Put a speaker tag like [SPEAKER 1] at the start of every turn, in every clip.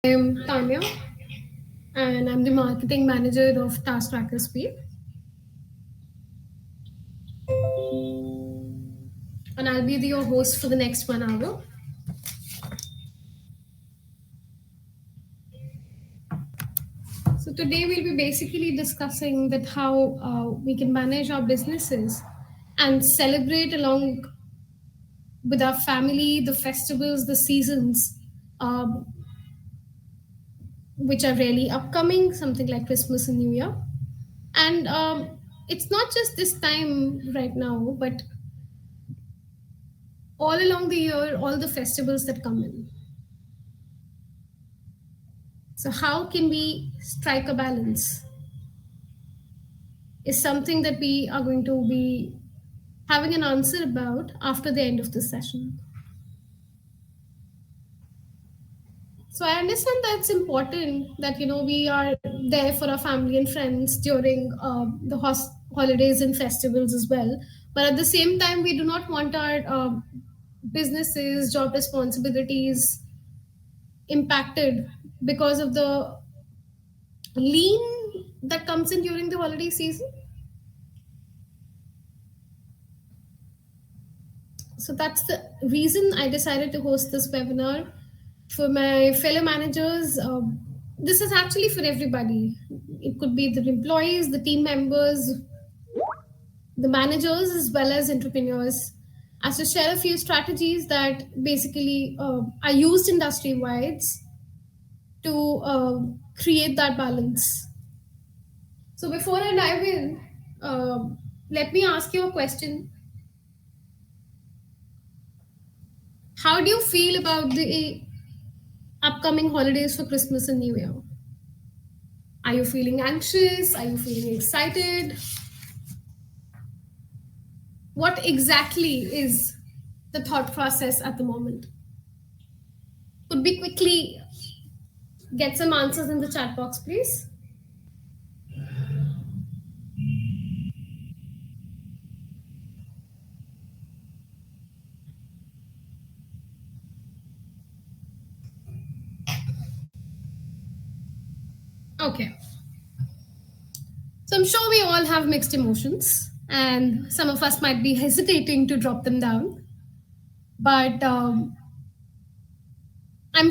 [SPEAKER 1] I'm Tanya, and I'm the marketing manager of Task Tracker Speed. And I'll be your host for the next 1 hour. So today we'll be basically discussing that how we can manage our businesses and celebrate along with our family the festivals, the seasons, um, which are really upcoming, something like Christmas and New Year. And it's not just this time right now, but all along the year, all the festivals that come in. So, how can we strike a balance? Is something that we are going to be having an answer about after the end of this session. So, I understand that it's important that we are there for our family and friends during the holidays and festivals as well. But at the same time, we do not want our businesses, job responsibilities impacted because of the lean that comes in during the holiday season. So that's the reason I decided to host this webinar for my fellow managers. This is actually for everybody. It could be the employees, the team members, the managers, as well as entrepreneurs, as to share a few strategies that basically are used industry wide to create that balance. So before I dive in, let me ask you a question. How do you feel about the upcoming holidays for Christmas and New Year? Are you feeling anxious? Are you feeling excited? What exactly is the thought process at the moment? Could we quickly get some answers in the chat box, please? Okay. So I'm sure we all have mixed emotions, and some of us might be hesitating to drop them down. But I'm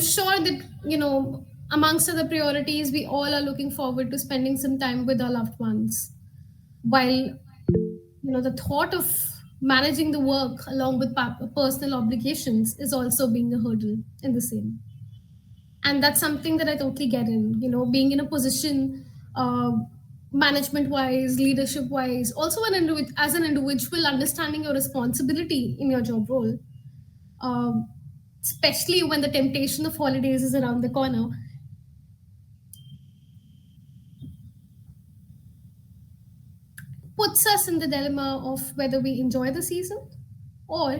[SPEAKER 1] sure that, amongst other priorities, we all are looking forward to spending some time with our loved ones. While, the thought of managing the work along with personal obligations is also being a hurdle in the same. And that's something that I totally get in, being in a position, management wise, leadership wise, also as an individual, understanding your responsibility in your job role, um, especially when the temptation of holidays is around the corner, puts us in the dilemma of whether we enjoy the season or,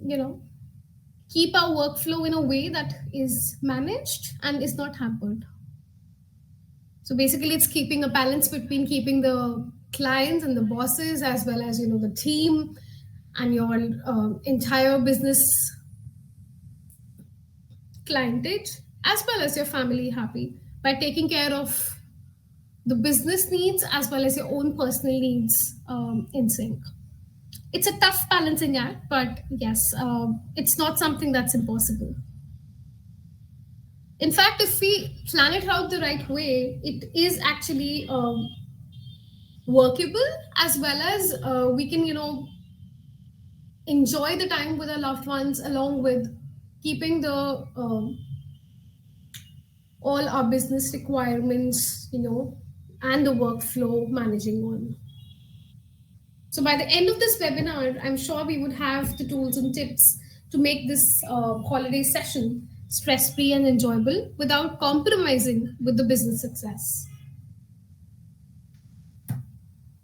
[SPEAKER 1] you know, keep our workflow in a way that is managed and is not hampered. So basically, it's keeping a balance between keeping the clients and the bosses as well as the team and your entire business clientage as well as your family happy by taking care of the business needs as well as your own personal needs in sync. It's a tough balancing act, but yes, it's not something that's impossible. In fact, if we plan it out the right way, it is actually workable, as well as we can enjoy the time with our loved ones along with keeping the all our business requirements, and the workflow managing on. So by the end of this webinar, I'm sure we would have the tools and tips to make this holiday session stress-free and enjoyable without compromising with the business success.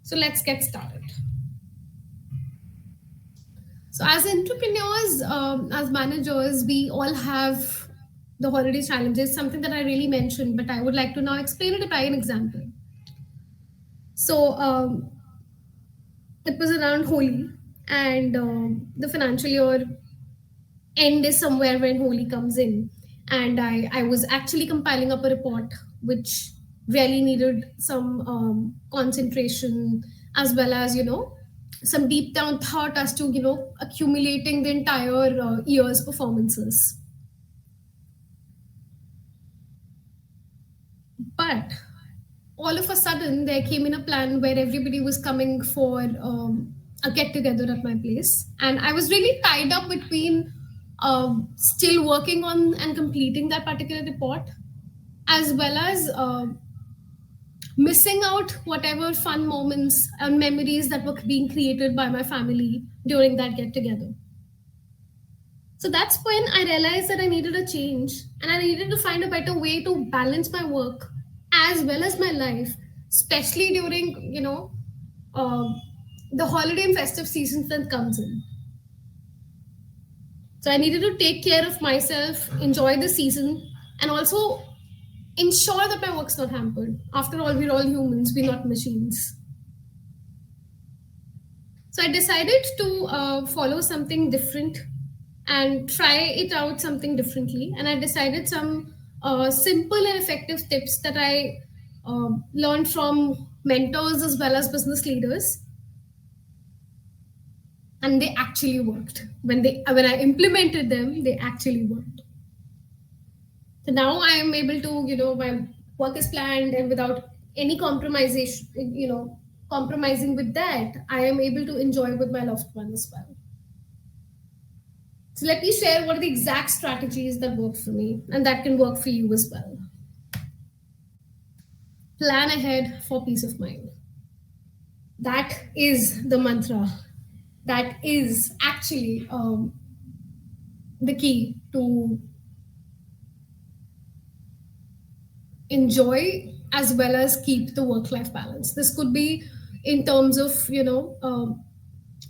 [SPEAKER 1] So let's get started. So as entrepreneurs, as managers, we all have the holiday challenges, something that I really mentioned, but I would like to now explain it by an example. So it was around Holi, and the financial year end is somewhere when Holi comes in. and I was actually compiling up a report which really needed some concentration, as well as, some deep down thought as to, accumulating the entire year's performances. But all of a sudden, there came in a plan where everybody was coming for a get together at my place. And I was really tied up between still working on and completing that particular report, as well as missing out whatever fun moments and memories that were being created by my family during that get together. So that's when I realized that I needed a change and I needed to find a better way to balance my work as well as my life, especially during, um, the holiday and festive seasons that comes in. So I needed to take care of myself, enjoy the season, and also ensure that my work's not hampered. After all, we're all humans, we're not machines. So I decided to follow something different and try it out something differently. And I decided some simple and effective tips that I learned from mentors as well as business leaders, and they actually worked. When I implemented them, they actually worked. So now I am able to, my work is planned, and without any compromisation, compromising with that, I am able to enjoy with my loved one as well. So let me share what are the exact strategies that work for me and that can work for you as well. Plan ahead for peace of mind. That is the mantra. That is actually the key to enjoy as well as keep the work-life balance. This could be in terms of,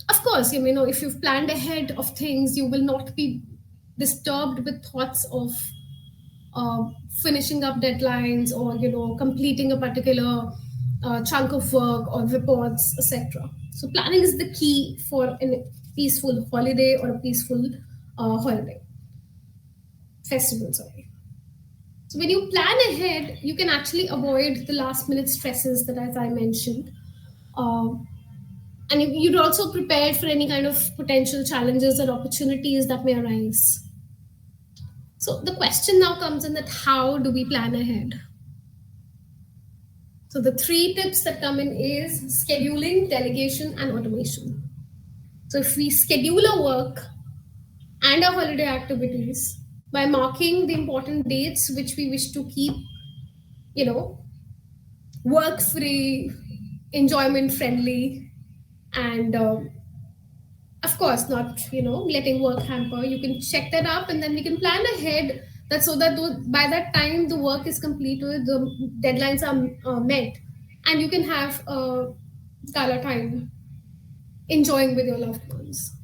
[SPEAKER 1] of course, if you've planned ahead of things, you will not be disturbed with thoughts of uh, finishing up deadlines or, completing a particular chunk of work or reports, etc. So planning is the key for a peaceful holiday or a peaceful holiday festival. Sorry. So when you plan ahead, you can actually avoid the last minute stresses that, as I mentioned. And you'd also prepared for any kind of potential challenges or opportunities that may arise. So the question now comes in that how do we plan ahead? So the three tips that come in is scheduling, delegation, and automation. So if we schedule our work and our holiday activities by marking the important dates which we wish to keep, work free, enjoyment friendly, and of course not, letting work hamper, you can check that up and then we can plan ahead that so that by that time the work is completed, the deadlines are met, and you can have gala time enjoying with your loved ones.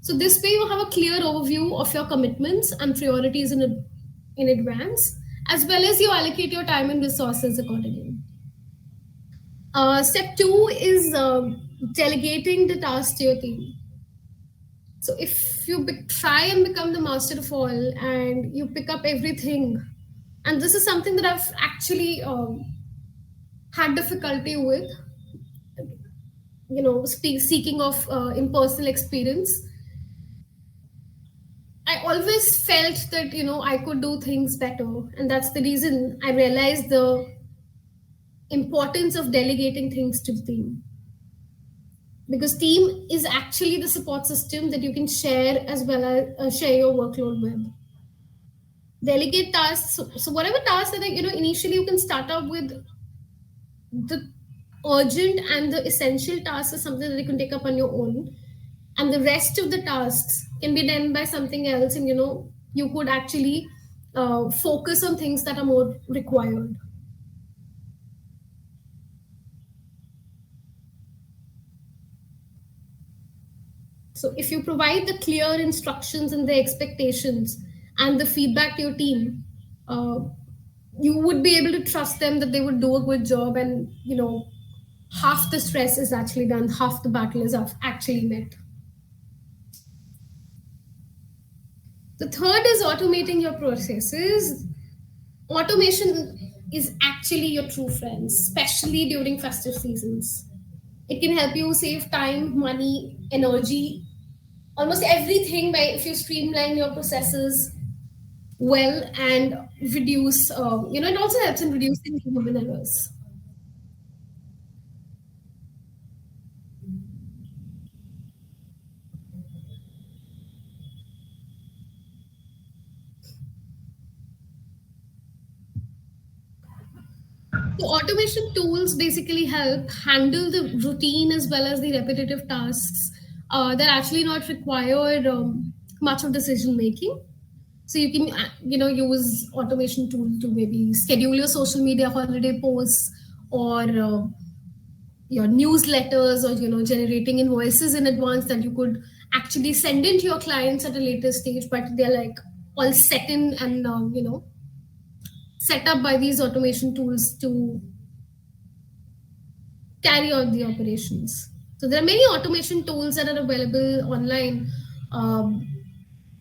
[SPEAKER 1] So this way you have a clear overview of your commitments and priorities in advance, as well as you allocate your time and resources accordingly. Step two is delegating the task to your team. So if you try and become the master of all and you pick up everything, and this is something that I've actually had difficulty with, seeking of impersonal experience, I always felt that, I could do things better. And that's the reason I realized the importance of delegating things to the team. Because team is actually the support system that you can share as well as share your workload with. Delegate tasks. So whatever tasks that, initially you can start out with the urgent and the essential tasks is something that you can take up on your own. And the rest of the tasks can be done by something else. And, you could actually focus on things that are more required. So if you provide the clear instructions and the expectations and the feedback to your team, you would be able to trust them that they would do a good job, and half the stress is actually done, half the battle is actually met. The third is automating your processes. Automation is actually your true friend, especially during festive seasons. It can help you save time, money, energy, almost everything by if you streamline your processes well and reduce, it also helps in reducing human errors. So automation tools basically help handle the routine as well as the repetitive tasks that actually not require much of decision making. So you can, use automation tool to maybe schedule your social media holiday posts or your newsletters, or generating invoices in advance that you could actually send in to your clients at a later stage, but they're like all set in and set up by these automation tools to carry out the operations. So there are many automation tools that are available online. Um,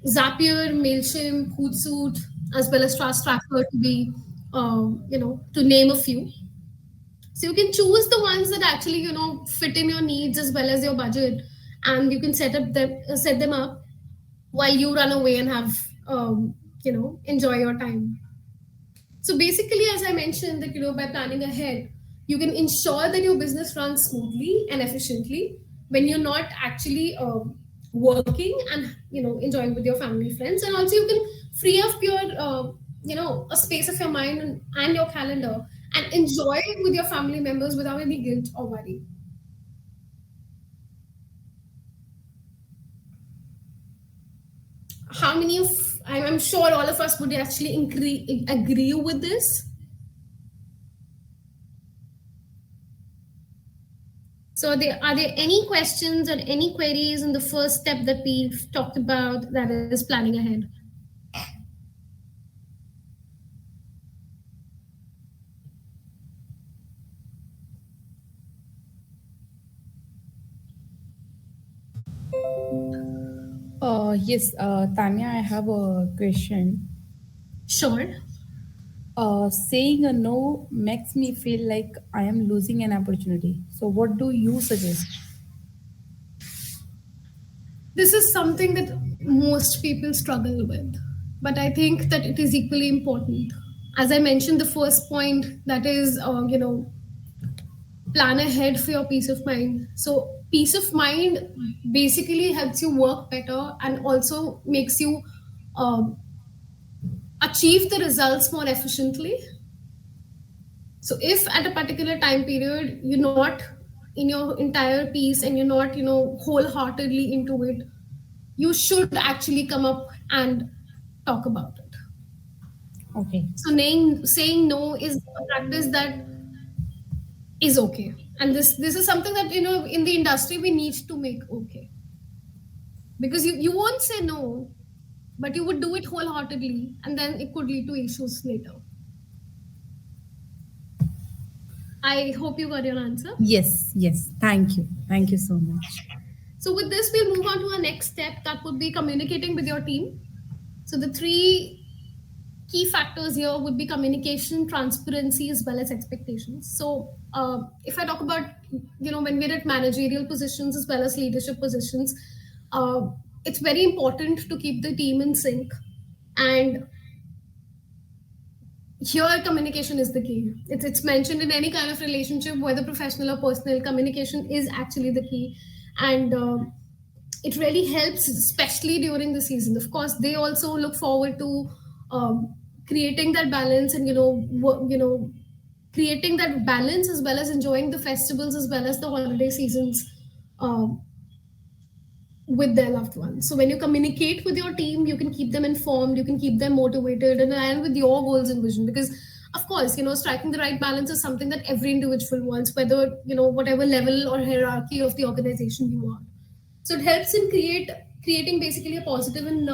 [SPEAKER 1] Zapier, Mailchimp, Hootsuite, as well as Trust Tracker to be, to name a few. So you can choose the ones that actually, fit in your needs as well as your budget, and you can set them up while you run away and have, enjoy your time. So basically, as I mentioned, that by planning ahead, you can ensure that your business runs smoothly and efficiently when you're not actually working and enjoying with your family friends, and also you can free up your a space of your mind and your calendar and enjoy it with your family members without any guilt or worry. How many of I'm sure all of us would actually agree with this. So, are there any questions or any queries in the first step that we've talked about, that is planning ahead?
[SPEAKER 2] Yes, Tanya, I have a question.
[SPEAKER 1] Sure.
[SPEAKER 2] Saying a no makes me feel like I am losing an opportunity. So, what do you suggest?
[SPEAKER 1] This is something that most people struggle with, but I think that it is equally important. As I mentioned, the first point, that is, plan ahead for your peace of mind. So, peace of mind basically helps you work better and also makes you um, achieve the results more efficiently. So if at a particular time period you're not in your entire piece and you're not, wholeheartedly into it, you should actually come up and talk about it.
[SPEAKER 2] Okay.
[SPEAKER 1] So saying no is a practice that is okay. And this is something that in the industry we need to make okay. Because you won't say no, but you would do it wholeheartedly, and then it could lead to issues later. I hope you got your answer.
[SPEAKER 2] Yes, yes. Thank you. Thank you so much.
[SPEAKER 1] So with this, we'll move on to our next step, that would be communicating with your team. So the three key factors here would be communication, transparency, as well as expectations. So if I talk about, when we're at managerial positions as well as leadership positions, uh, it's very important to keep the team in sync. And here communication is the key. It's mentioned in any kind of relationship, whether professional or personal, communication is actually the key. And it really helps, especially during the season. Of course, they also look forward to creating that balance, and creating that balance as well as enjoying the festivals as well as the holiday seasons um, with their loved ones. So when you communicate with your team, you can keep them informed, you can keep them motivated and aligned with your goals and vision. Because of course, striking the right balance is something that every individual wants, whether whatever level or hierarchy of the organization you are. So it helps in creating basically a positive and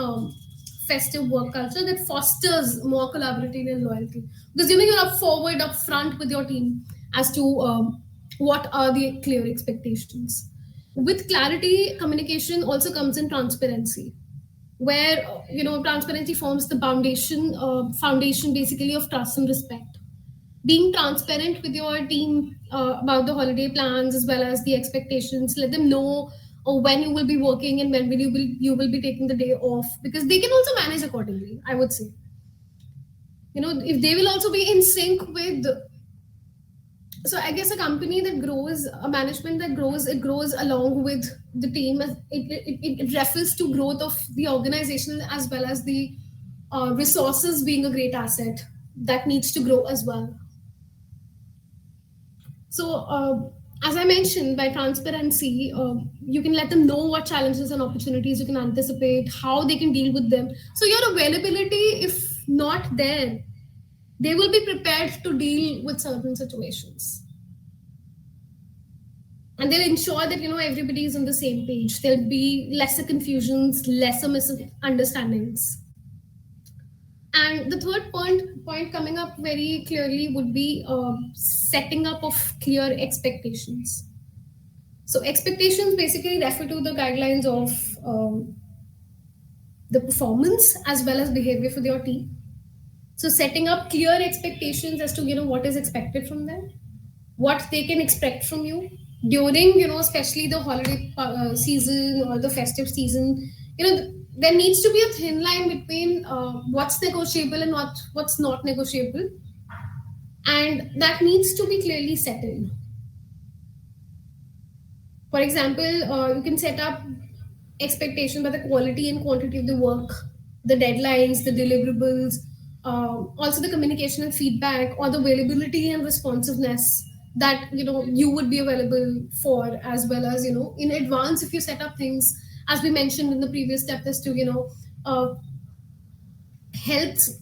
[SPEAKER 1] festive work culture that fosters more collaborative and loyalty. Because you're up forward, up front with your team as to what are the clear expectations. With clarity, communication also comes in transparency. where transparency forms the foundation basically of trust and respect. Being transparent with your team about the holiday plans as well as the expectations, let them know when you will be working and when you will be taking the day off, because they can also manage accordingly, I would say. If they will also be in sync with, so I guess a company that grows, a management that grows, it grows along with the team. It refers to growth of the organization as well as the resources being a great asset that needs to grow as well. So, as I mentioned, by transparency, you can let them know what challenges and opportunities you can anticipate, how they can deal with them. So, your availability, if not there, they will be prepared to deal with certain situations. And they'll ensure that everybody is on the same page. There'll be lesser confusions, lesser misunderstandings. And the third point coming up very clearly would be setting up of clear expectations. So expectations basically refer to the guidelines of the performance as well as behavior for your team. So setting up clear expectations as to what is expected from them, what they can expect from you during especially the holiday season or the festive season. There needs to be a thin line between what's negotiable and what's not negotiable, and that needs to be clearly settled. For example, you can set up expectation by the quality and quantity of the work, the deadlines, the deliverables, also the communication and feedback, or the availability and responsiveness that you would be available for, as well as in advance if you set up things, as we mentioned in the previous step, is to helps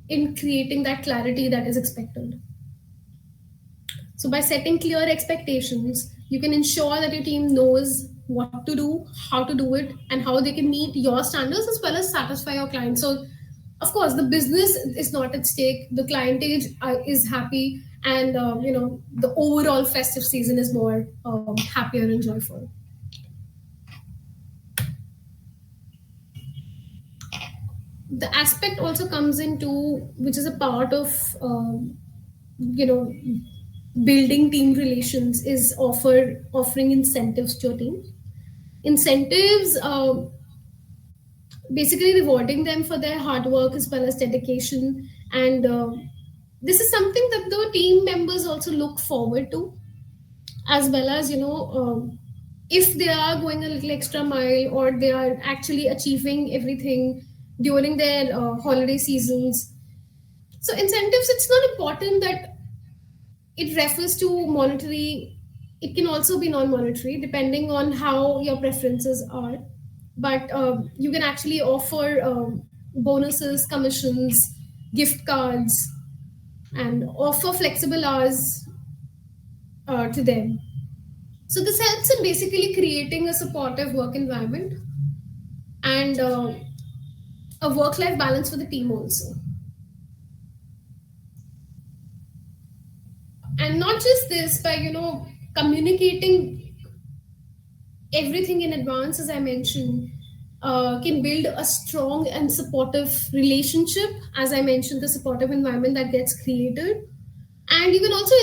[SPEAKER 1] in creating that clarity that is expected. So by setting clear expectations, you can ensure that your team knows what to do, how to do it, and how they can meet your standards as well as satisfy your clients. So, of course, the business is not at stake. The clientage is happy, and the overall festive season is more happier and joyful. The aspect also comes into, which is a part of you know building team relations, is offering incentives to your team. Incentives, basically rewarding them for their hard work as well as dedication, and this is something that the team members also look forward to, as well as if they are going a little extra mile or they are actually achieving everything during their holiday seasons. So incentives, it's not important that it refers to monetary. It can also be non-monetary depending on how your preferences are, but you can actually offer bonuses, commissions, gift cards, and offer flexible hours to them. So this helps in basically creating a supportive work environment and a work-life balance for the team also. And not just this, by communicating everything in advance, as I mentioned, can build a strong and supportive relationship. As I mentioned, the supportive environment that gets created, and you can also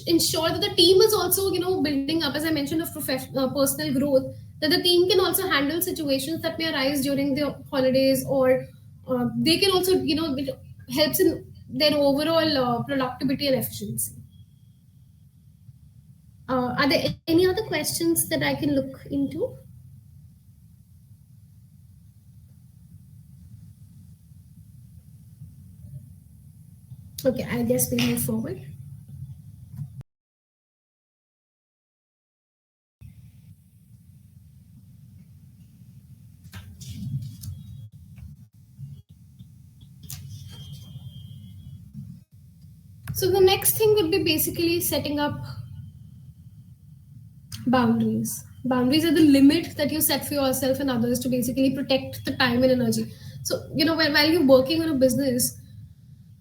[SPEAKER 1] ensure that the team is also building up, as I mentioned, of personal growth, that the team can also handle situations that may arise during the holidays, or they can also it helps in their overall productivity and efficiency. Are there any other questions that I can look into? Okay, I guess we'll move forward. So the next thing would be basically setting up boundaries. Boundaries are the limit that you set for yourself and others to basically protect the time and energy. So while you're working on a business,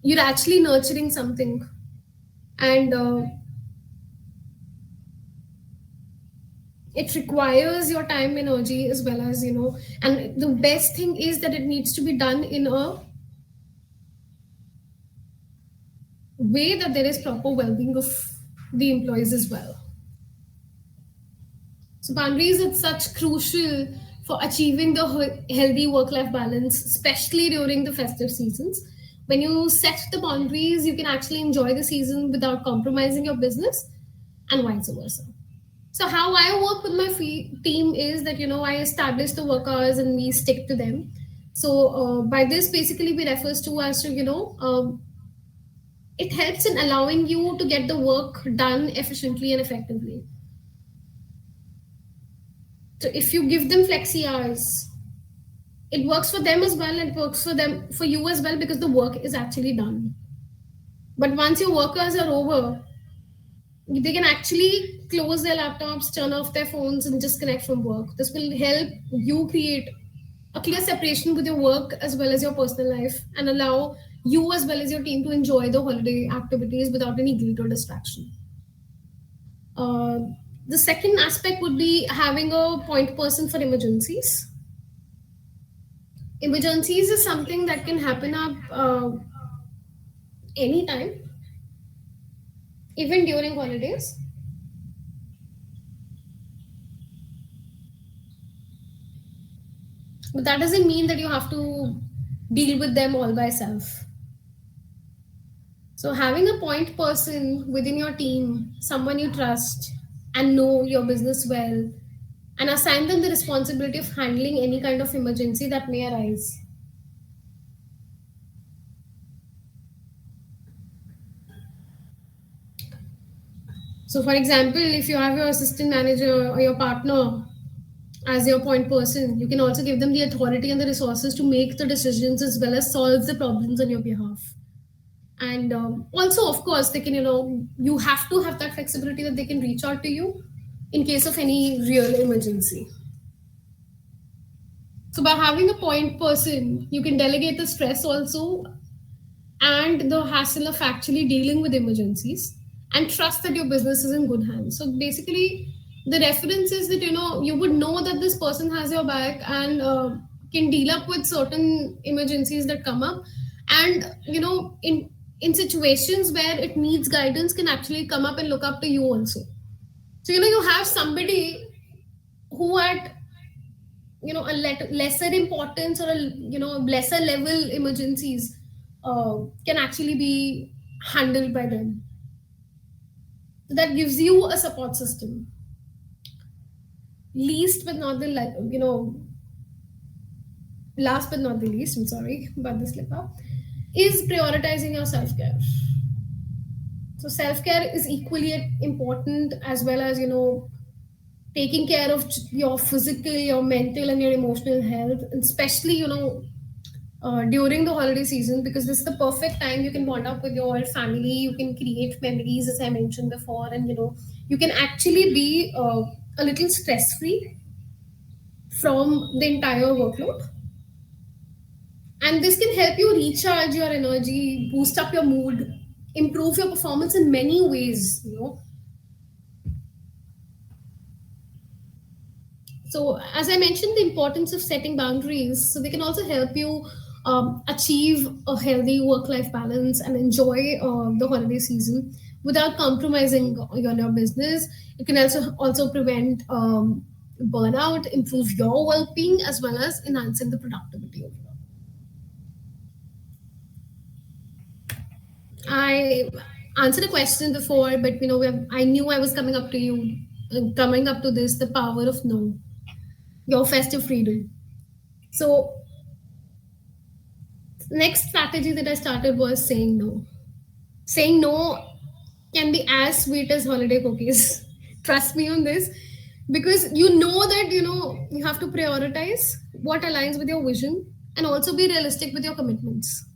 [SPEAKER 1] you're actually nurturing something, and It requires your time, energy, as well as, and the best thing is that it needs to be done in a way that there is proper well-being of the employees as well. So boundaries are such crucial for achieving the healthy work-life balance, especially during the festive seasons. When you set the boundaries, you can actually enjoy the season without compromising your business, and vice versa. So how I work with my team is that I establish the work hours and we stick to them. So by this, basically, we refers to as to it helps in allowing you to get the work done efficiently and effectively. So if you give them flexi hours, it works for them as well, and it works for you as well, because the work is actually done. But once your workers are over, they can actually close their laptops, turn off their phones, and just connect from work. This will help you create a clear separation with your work as well as your personal life, and allow you as well as your team to enjoy the holiday activities without any guilt or distraction. Uh, the second aspect would be having a point person for emergencies. Emergencies is something that can happen up anytime, even during holidays. But that doesn't mean that you have to deal with them all by yourself. So having a point person within your team, someone you trust and know your business well, and assign them the responsibility of handling any kind of emergency that may arise. So, for example, if you have your assistant manager or your partner as your point person, you can also give them the authority and the resources to make the decisions as well as solve the problems on your behalf. And also, of course, they can, you have to have that flexibility that they can reach out to you in case of any real emergency. So, by having a point person, you can delegate the stress also and the hassle of actually dealing with emergencies, and trust that your business is in good hands. So basically, the reference is that you would know that this person has your back and can deal up with certain emergencies that come up, and in situations where it needs guidance, can actually come up and look up to you also. So you have somebody who at a lesser importance, or a lesser level emergencies can actually be handled by them. So that gives you a support system. Least but not the last but not the least, I'm sorry about the slip up, is prioritizing your self-care. So self-care is equally important, as well as taking care of your physical, your mental, and your emotional health, and especially during the holiday season, because this is the perfect time you can bond up with your family, you can create memories, as I mentioned before, and you can actually be a little stress free from the entire workload. And this can help you recharge your energy, boost up your mood, improve your performance in many ways. So, as I mentioned, the importance of setting boundaries, so they can also help you achieve a healthy work-life balance and enjoy the holiday season without compromising on your business. It can also prevent burnout, improve your well-being, as well as enhancing the productivity of your. I answered a question before, but I knew I was coming up to you, coming up to this, the power of no, your festive freedom. So next strategy that I started was saying no. Saying no can be as sweet as holiday cookies. Trust me on this, because you know that you have to prioritize what aligns with your vision, and also be realistic with your commitments.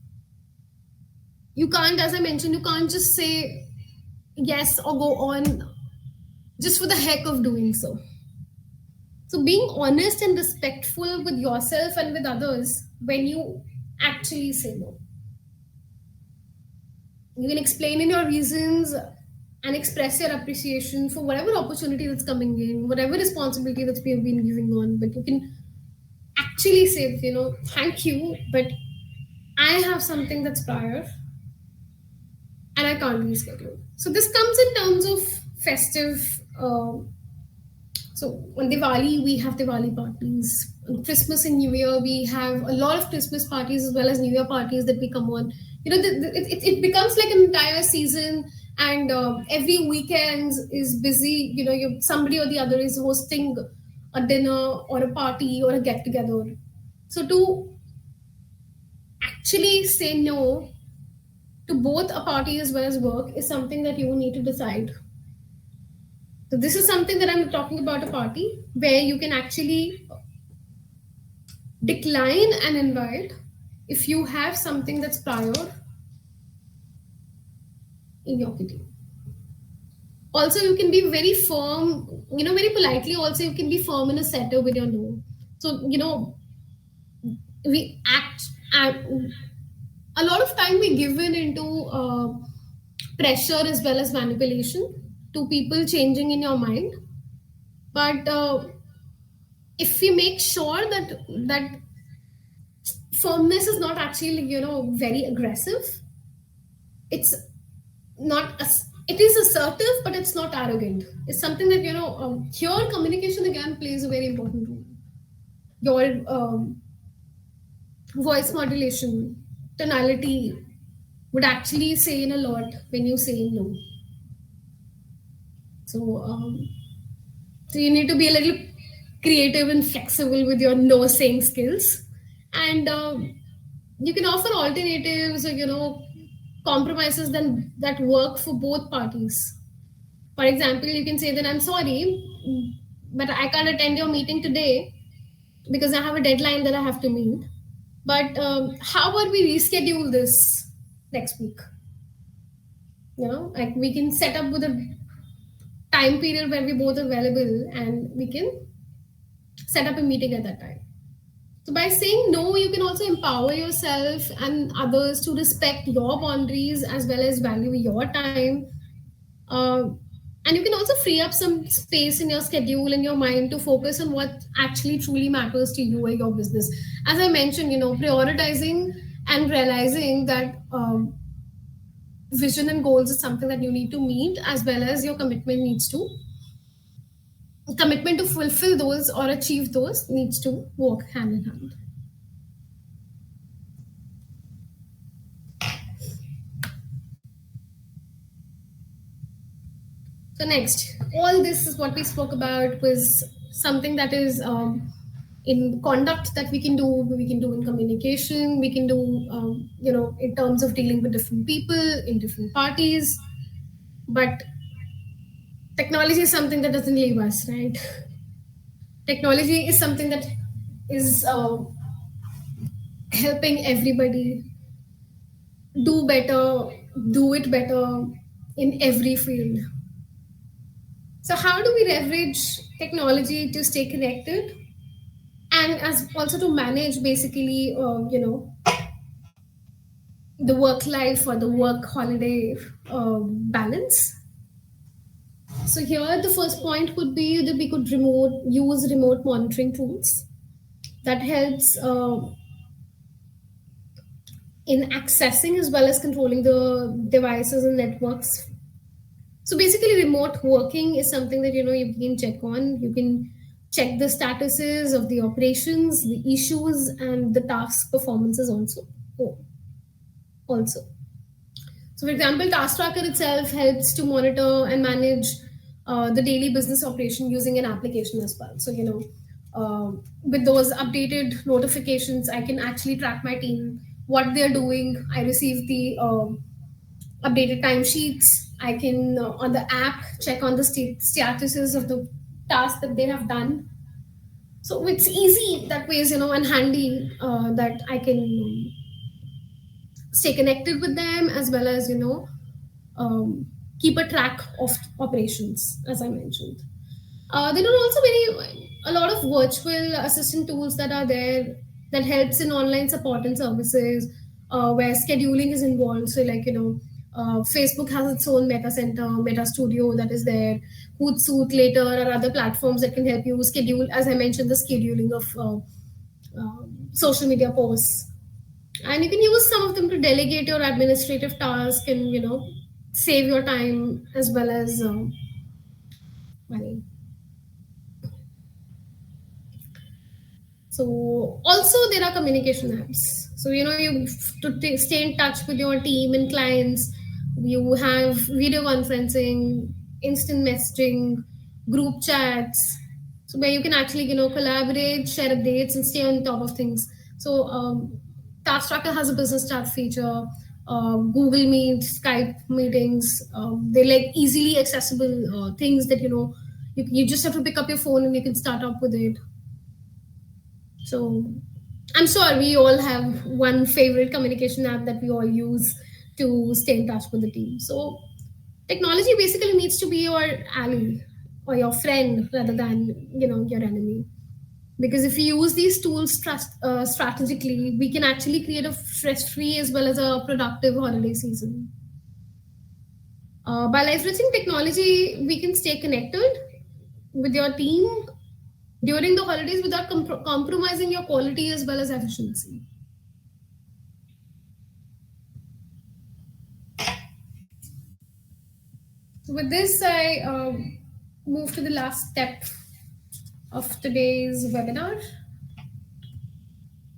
[SPEAKER 1] You can't, as I mentioned, you can't just say yes or go on just for the heck of doing so. So being honest and respectful with yourself and with others when you actually say no. You can explain in your reasons, and express your appreciation for whatever opportunity that's coming in, whatever responsibility that we have been giving on. But you can actually say, thank you, but I have something that's prior and I can't reschedule. So this comes in terms of festive. So on Diwali, we have Diwali parties. On Christmas and New Year, we have a lot of Christmas parties as well as New Year parties that we come on. It becomes like an entire season, and every weekend is busy. Somebody or the other is hosting a dinner or a party or a get together. So to actually say no to both a party as well as work is something that you need to decide. So this is something that I'm talking about, a party where you can actually decline an invite if you have something that's prior in your kitty. Also, you can be very firm, very politely. Also, you can be firm in a setter with your no. So, we act a lot of time we give in into pressure as well as manipulation to people changing in your mind. But if we make sure that firmness is not actually very aggressive, it's not it is assertive, but it's not arrogant. It's something that here communication again plays a very important role. Your voice modulation, tonality would actually say in a lot when you say no. So um, so you need to be a little creative and flexible with your no saying skills, and you can offer alternatives or compromises then that work for both parties. For example, you can say that I'm sorry, but I can't attend your meeting today because I have a deadline that I have to meet. But how about we reschedule this next week? Like we can set up with a time period where we're both available and we can set up a meeting at that time. So by saying no, you can also empower yourself and others to respect your boundaries as well as value your time. Uh, and you can also free up some space in your schedule in your mind to focus on what actually truly matters to you or your business. As I mentioned, prioritizing and realizing that vision and goals is something that you need to meet as well as your commitment to fulfill those or achieve those needs to work hand in hand. So next, all this is what we spoke about was something that is in conduct that we can do. We can do in communication. We can do, in terms of dealing with different people in different parties. But technology is something that doesn't leave us, right? Technology is something that is helping everybody do better, do it better in every field. So, how do we leverage technology to stay connected and as also to manage basically, the work life or the work holiday balance? So, here the first point would be that we could use remote monitoring tools that helps in accessing as well as controlling the devices and networks. So basically, remote working is something that you can check on. You can check the statuses of the operations, the issues, and the task performances also. Oh, also. So, for example, Task Tracker itself helps to monitor and manage the daily business operation using an application as well. So, with those updated notifications, I can actually track my team, what they're doing. I receive the updated timesheets. I can, on the app, check on the statuses of the tasks that they have done. So it's easy that ways, and handy that I can stay connected with them as well as, keep a track of operations, as I mentioned. There are also a lot of virtual assistant tools that are there that helps in online support and services where scheduling is involved. So like Facebook has its own Meta Center, Meta Studio that is there. Hootsuite later or other platforms that can help you schedule, as I mentioned, the scheduling of social media posts. And you can use some of them to delegate your administrative task and save your time as well as money. So also there are communication apps. So you stay in touch with your team and clients. You have video conferencing, instant messaging, group chats. So where you can actually collaborate, share updates, and stay on top of things. So Task Tracker has a business chat feature. Google Meet, Skype meetings. They're like easily accessible things that you just have to pick up your phone and you can start up with it. So I'm sure we all have one favorite communication app that we all use to stay in touch with the team. So technology basically needs to be your ally or your friend rather than your enemy. Because if we use these tools strategically, we can actually create a stress-free as well as a productive holiday season. By leveraging technology, we can stay connected with your team during the holidays without compromising your quality as well as efficiency. So with this, I move to the last step of today's webinar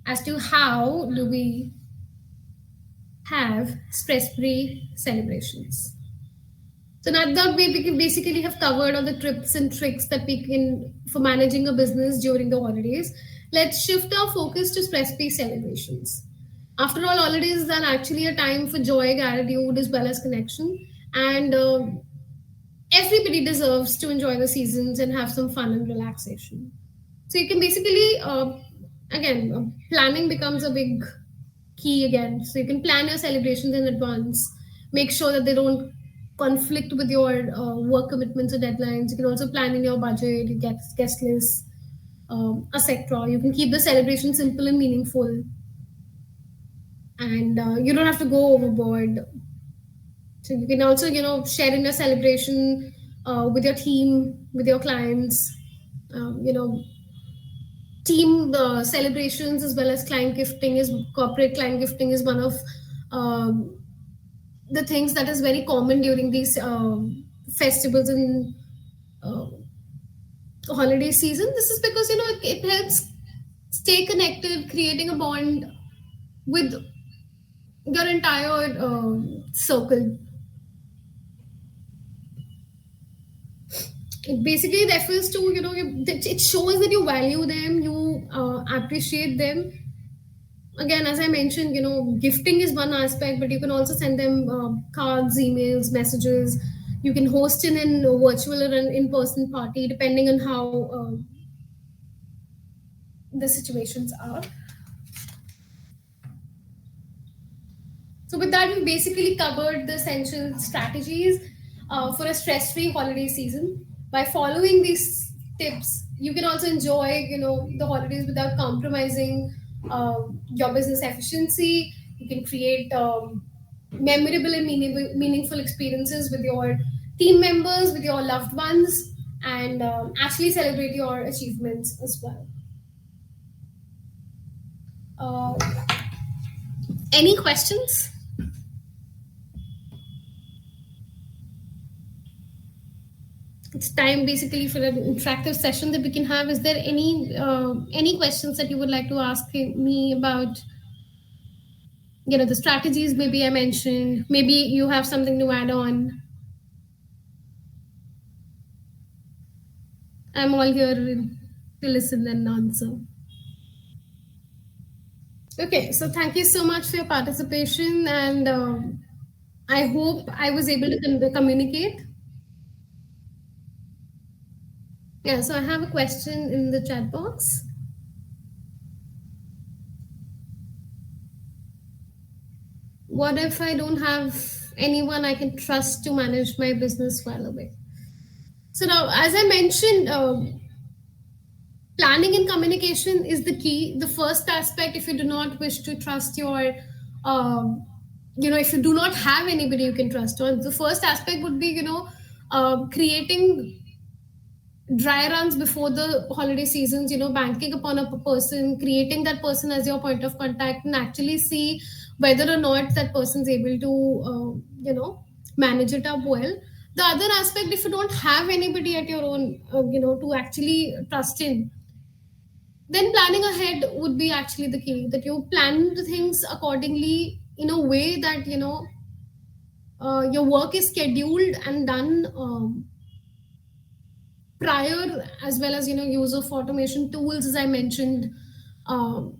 [SPEAKER 1] as to how do we have stress-free celebrations. So now that we basically have covered all the tips and tricks that we can for managing a business during the holidays, let's shift our focus to stress-free celebrations. After all, holidays are actually a time for joy, gratitude, as well as connection. And everybody deserves to enjoy the seasons and have some fun and relaxation. So you can basically, again, planning becomes a big key again. So you can plan your celebrations in advance, make sure that they don't conflict with your work commitments or deadlines. You can also plan in your budget, your guest list, etc. You can keep the celebration simple and meaningful, and you don't have to go overboard. So you can also, share in your celebration with your team, with your clients. You know, team celebrations as well as client gifting is corporate client gifting is one of um, the things that is very common during these festivals and uh, holiday season. This is because it helps stay connected, creating a bond with your entire circle. It basically refers to it shows that you value them, you appreciate them. Again, as I mentioned, gifting is one aspect, but you can also send them cards, emails, messages. You can host in a virtual or an in-person party depending on how the situations are. So with that, we basically covered the essential strategies for a stress-free holiday season. By following these tips, you can also enjoy, the holidays without compromising your business efficiency. You can create memorable and meaningful experiences with your team members, with your loved ones, and actually celebrate your achievements as well. Uh, any questions? It's time basically for an interactive session that we can have. Is there any questions that you would like to ask me about the strategies maybe I mentioned? Maybe you have something to add on. I'm all here to listen and answer. Okay, so thank you so much for your participation, and I hope I was able to communicate. Yeah, so I have a question in the chat box. What if I don't have anyone I can trust to manage my business while away? So now, as I mentioned, planning and communication is the key. The first aspect, if you do not wish to trust um, if you do not have anybody you can trust on, the first aspect would be, creating dry runs before the holiday seasons, banking upon a person, creating that person as your point of contact, and actually see whether or not that person's able to, manage it up well. The other aspect, if you don't have anybody at your own, to actually trust in, then planning ahead would be actually the key, that you plan the things accordingly in a way that, your work is scheduled and done prior, as well as, use of automation tools, as I mentioned, um,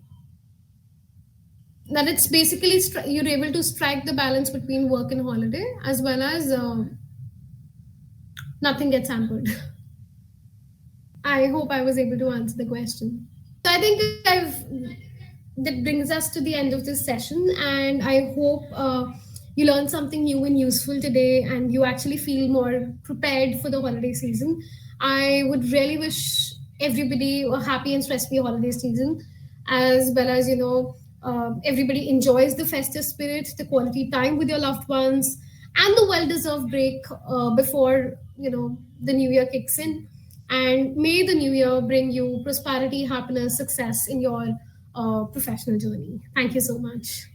[SPEAKER 1] that it's basically you're able to strike the balance between work and holiday, as well as nothing gets hampered. I hope I was able to answer the question. So I think that brings us to the end of this session, and I hope you learned something new and useful today, and you actually feel more prepared for the holiday season. I would really wish everybody a happy and stress-free holiday season, as well as, everybody enjoys the festive spirit, the quality time with your loved ones, and the well-deserved break before, the new year kicks in. And may the new year bring you prosperity, happiness, success in your professional journey. Thank you so much.